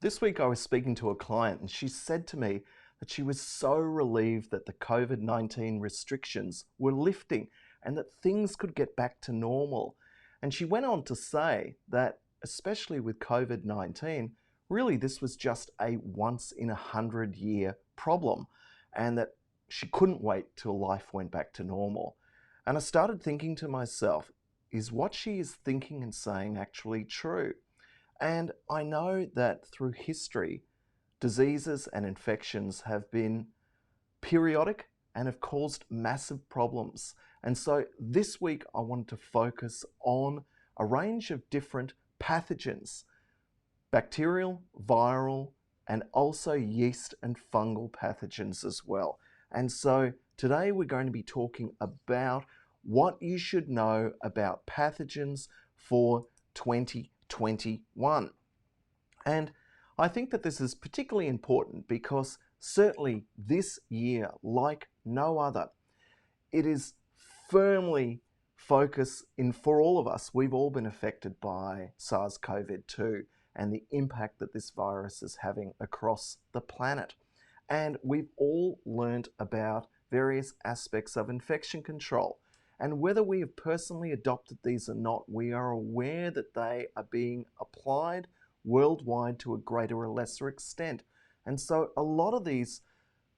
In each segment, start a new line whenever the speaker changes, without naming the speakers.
This week I was speaking to a client and she said to me that she was so relieved that the COVID-19 restrictions were lifting and that things could get back to normal. And she went on to say that, especially with COVID-19, really this was just a once in 100-year problem and that she couldn't wait till life went back to normal. And I started thinking to myself, is what she is thinking and saying actually true? And I know that through history, diseases and infections have been periodic and have caused massive problems. And so this week, I wanted to focus on a range of different pathogens: bacterial, viral, and also yeast and fungal pathogens as well. And so today, we're going to be talking about what you should know about pathogens for 2021. And I think that this is particularly important because certainly this year, like no other, it is firmly focused in for all of us. We've all been affected by SARS-CoV-2 and the impact that this virus is having across the planet. And we've all learned about various aspects of infection control. And whether we have personally adopted these or not, we are aware that they are being applied worldwide to a greater or lesser extent. And so a lot of these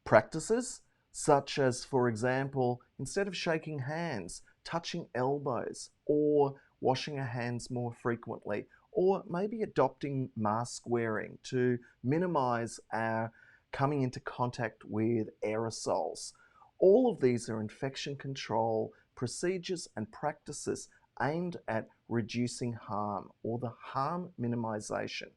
practices, such as, for example, instead of shaking hands, touching elbows, or washing our hands more frequently, or maybe adopting mask wearing to minimize our coming into contact with aerosols. All of these are infection control procedures and practices aimed at reducing harm or the harm minimization.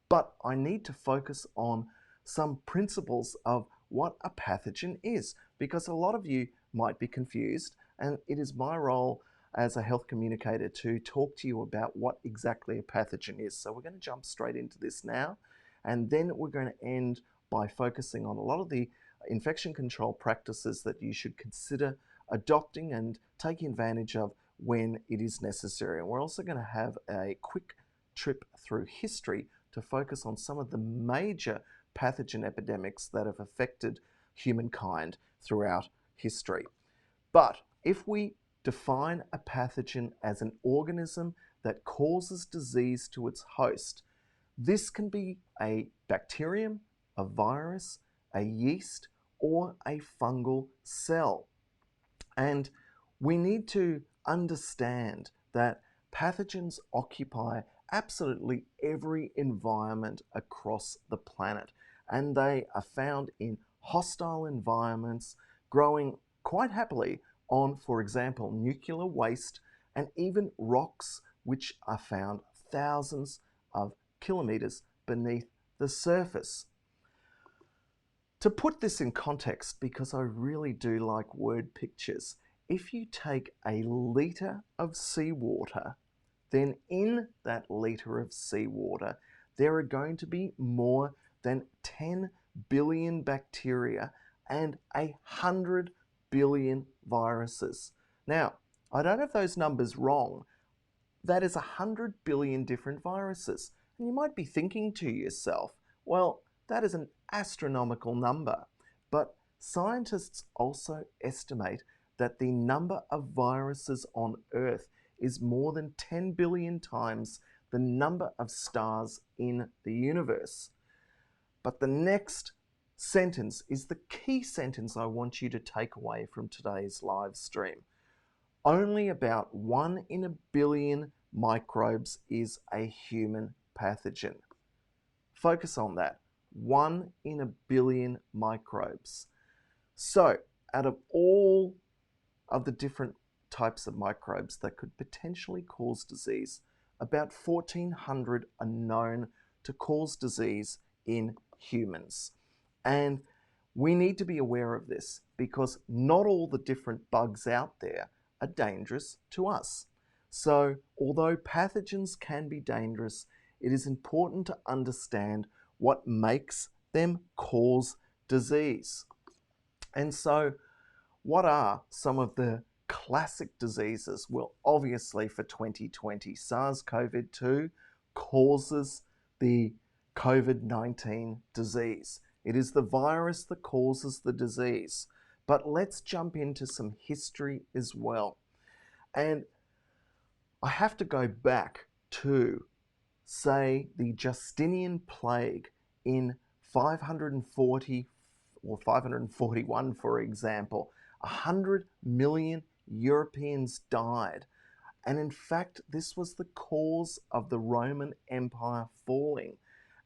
But I need to focus on some principles of what a pathogen is, because a lot of you might be confused, and it is my role as a health communicator to talk to you about what exactly a pathogen is. So we're going to jump straight into this now, and then we're going to end by focusing on a lot of the infection control practices that you should consider adopting and taking advantage of when it is necessary. And we're also going to have a quick trip through history to focus on some of the major pathogen epidemics that have affected humankind throughout history. But if we define a pathogen as an organism that causes disease to its host, this can be a bacterium, a virus, a yeast, or a fungal cell. And we need to understand that pathogens occupy absolutely every environment across the planet, and they are found in hostile environments, growing quite happily on, for example, nuclear waste and even rocks, which are found thousands of kilometers beneath the surface. To put this in context, because I really do like word pictures, if you take a litre of seawater, then in that litre of seawater, there are going to be more than 10 billion bacteria and 100 billion viruses. Now, I don't have those numbers wrong. That is 100 billion different viruses. And you might be thinking to yourself, well, that is an astronomical number. But scientists also estimate that the number of viruses on Earth is more than 10 billion times the number of stars in the universe. But the next sentence is the key sentence I want you to take away from today's live stream. Only about 1 in a billion microbes is a human pathogen. Focus on that. 1 in a billion microbes. So, out of all of the different types of microbes that could potentially cause disease, about 1,400 are known to cause disease in humans. And we need to be aware of this because not all the different bugs out there are dangerous to us. So, although pathogens can be dangerous, it is important to understand what makes them cause disease. And so, what are some of the classic diseases? Well, obviously for 2020, SARS-CoV-2 causes the COVID-19 disease. It is the virus that causes the disease. But let's jump into some history as well. And I have to go back to, say, the Justinian plague in 540 or 541, for example. 100 million Europeans died. And in fact, this was the cause of the Roman Empire falling.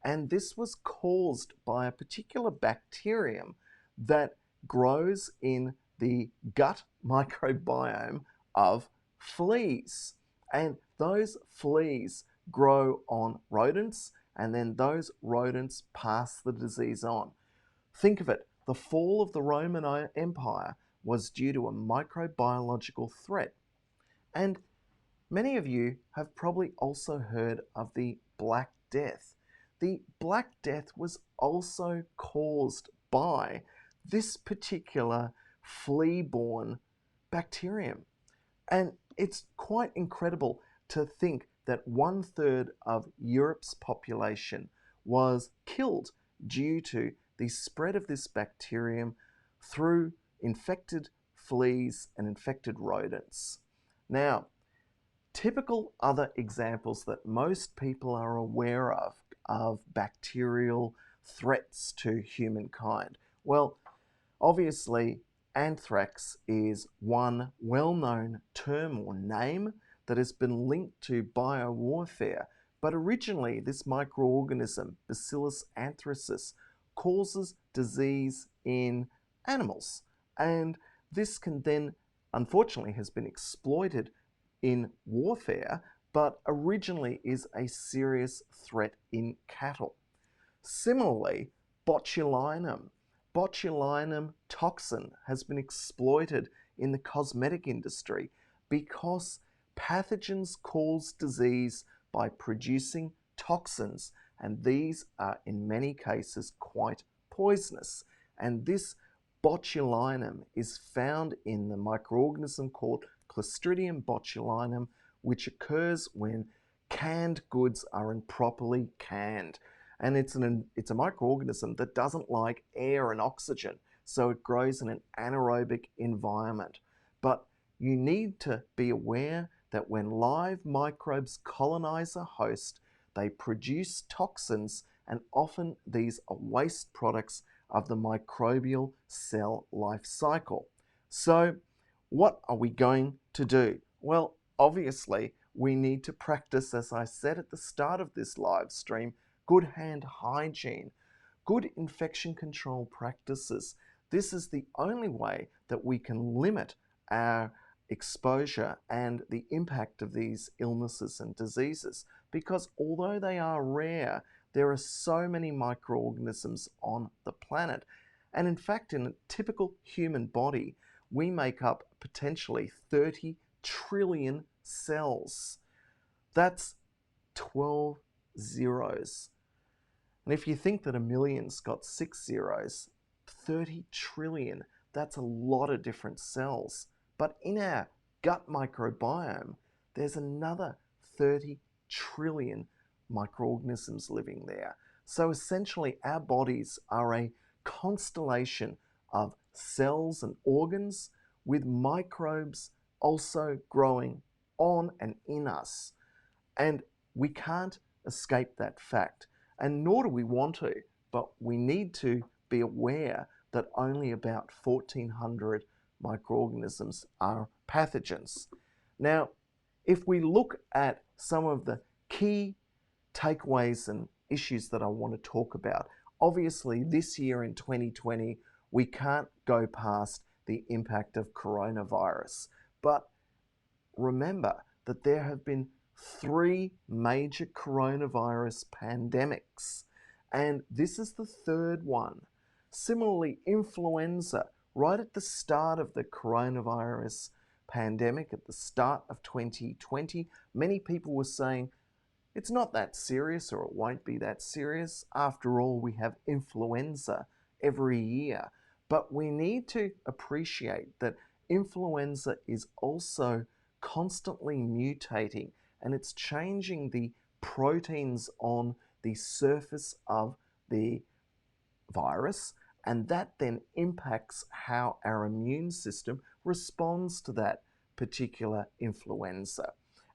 And this was caused by a particular bacterium that grows in the gut microbiome of fleas. And those fleas grow on rodents, and then those rodents pass the disease on. Think of it, the fall of the Roman Empire was due to a microbiological threat. And many of you have probably also heard of the Black Death. The Black Death was also caused by this particular flea-borne bacterium. And it's quite incredible to think that 1/3 of Europe's population was killed due to the spread of this bacterium through infected fleas and infected rodents. Now, typical other examples that most people are aware of bacterial threats to humankind. Well, obviously, anthrax is one well-known term or name that has been linked to biowarfare, but originally this microorganism, Bacillus anthracis, causes disease in animals, and this can then, unfortunately, has been exploited in warfare, but originally is a serious threat in cattle. Similarly, botulinum. Botulinum toxin has been exploited in the cosmetic industry because pathogens cause disease by producing toxins, and these are in many cases quite poisonous. And this botulinum is found in the microorganism called Clostridium botulinum, which occurs when canned goods are improperly canned. And it's a microorganism that doesn't like air and oxygen, so it grows in an anaerobic environment. But you need to be aware that when live microbes colonize a host, they produce toxins, and often these are waste products of the microbial cell life cycle. So what are we going to do? Well, obviously, we need to practice, as I said at the start of this live stream, good hand hygiene, good infection control practices. This is the only way that we can limit our exposure and the impact of these illnesses and diseases, because although they are rare, there are so many microorganisms on the planet. And in fact, in a typical human body, we make up potentially 30 trillion cells. That's 12 zeros. And if you think that a million's got 6 zeros, 30 trillion, that's a lot of different cells. But in our gut microbiome, there's another 30 trillion microorganisms living there. So essentially, our bodies are a constellation of cells and organs with microbes also growing on and in us. And we can't escape that fact, and nor do we want to, but we need to be aware that only about 1,400 microorganisms are pathogens. Now, if we look at some of the key takeaways and issues that I want to talk about, obviously this year in 2020, we can't go past the impact of coronavirus. But remember that there have been 3 major coronavirus pandemics, and this is the 3rd one. Similarly, influenza, right at the start of the coronavirus pandemic, at the start of 2020, many people were saying, it's not that serious, or it won't be that serious. After all, we have influenza every year. But we need to appreciate that influenza is also constantly mutating, and it's changing the proteins on the surface of the virus, and that then impacts how our immune system responds to that particular influenza.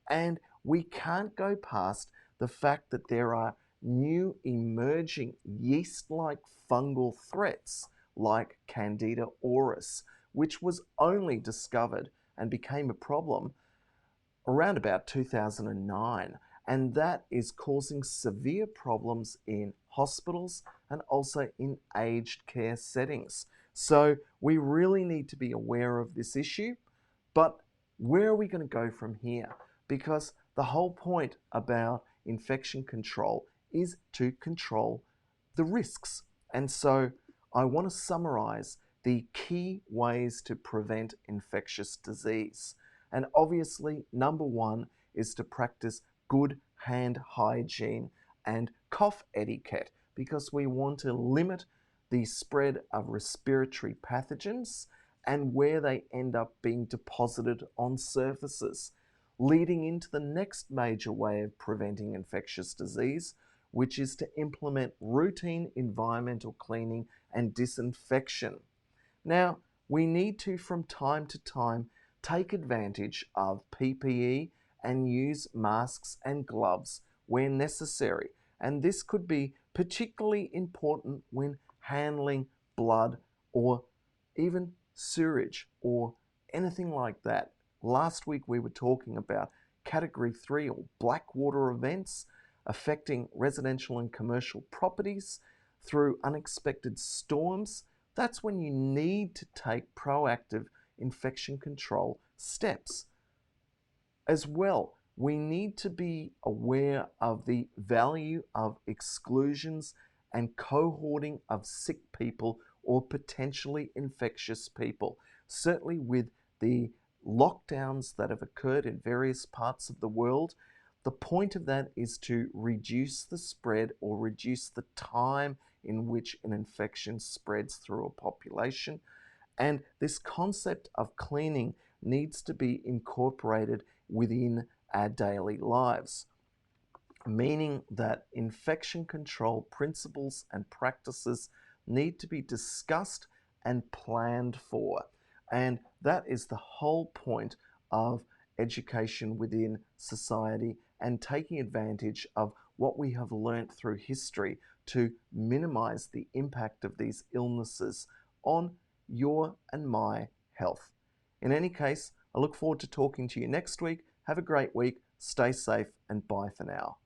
And we can't go past the fact that there are new emerging yeast-like fungal threats like Candida auris, which was only discovered and became a problem around about 2009, and that is causing severe problems in hospitals and also in aged care settings. So we really need to be aware of this issue, but where are we going to go from here? Because the whole point about infection control is to control the risks. And so I want to summarize the key ways to prevent infectious disease. And obviously, number one is to practice good hand hygiene and cough etiquette, because we want to limit the spread of respiratory pathogens and where they end up being deposited on surfaces, leading into the next major way of preventing infectious disease, which is to implement routine environmental cleaning and disinfection. Now, we need to, from time to time, take advantage of PPE and use masks and gloves where necessary. And this could be particularly important when handling blood or even sewage or anything like that. Last week we were talking about Category 3 or black water events affecting residential and commercial properties through unexpected storms. That's when you need to take proactive infection control steps. As well, we need to be aware of the value of exclusions and cohorting of sick people or potentially infectious people. Certainly with the lockdowns that have occurred in various parts of the world, the point of that is to reduce the spread or reduce the time in which an infection spreads through a population. And this concept of cleaning needs to be incorporated within our daily lives, meaning that infection control principles and practices need to be discussed and planned for. And that is the whole point of education within society and taking advantage of what we have learnt through history to minimize the impact of these illnesses on your and my health. In any case, I look forward to talking to you next week. Have a great week, stay safe, and bye for now.